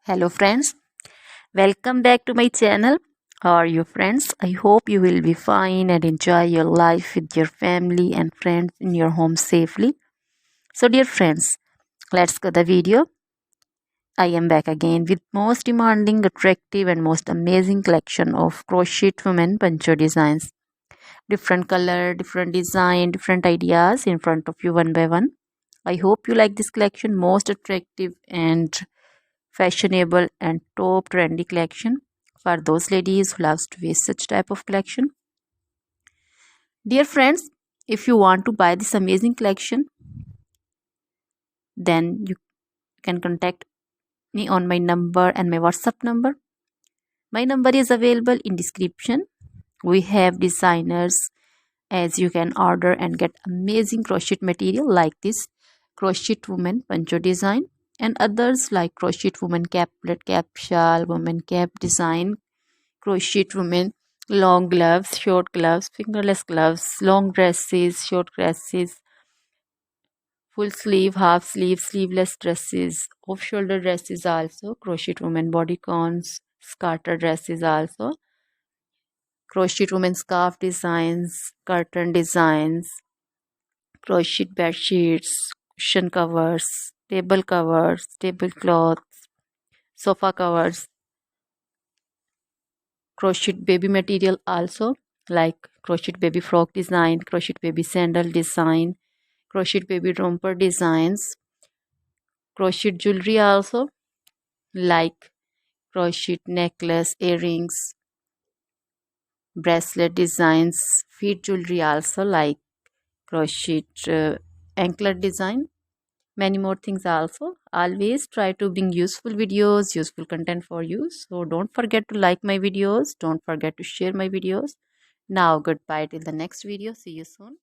Hello friends, welcome back to my channel. How are you friends? I hope you will be fine and enjoy your life with your family and friends in your home safely. So dear friends, let's go the video. I am back again with most demanding, attractive and most amazing collection of crochet women poncho designs. Different color, different design, different ideas in front of you one by one. I hope you like this collection, most attractive and fashionable and top trendy collection for those ladies who loves to wear such type of collection. Dear friends, if you want to buy this amazing collection, then you can contact me on my number and my WhatsApp number. My number is available in description. We have designers as you can order and get amazing crochet material like this crochet woman poncho design and others like crochet woman caplet, cap shawl, woman cap design, crochet women long gloves, short gloves, fingerless gloves, long dresses, short dresses, full sleeve, half sleeve, sleeveless dresses, off shoulder dresses, also crochet women bodycons, scarter dresses, also crochet women scarf designs, curtain designs, crochet bed sheets, cushion covers, tablecloths, sofa covers, crochet baby material also like crochet baby frock design, crochet baby sandal design, crochet baby romper designs, crochet jewelry also like crochet necklace, earrings, bracelet designs, feet jewelry also like crochet anklet design, many more things also. Always try to bring useful videos, useful content for you, so don't forget to like my videos, don't forget to share my videos. Now goodbye till the next video, see you soon.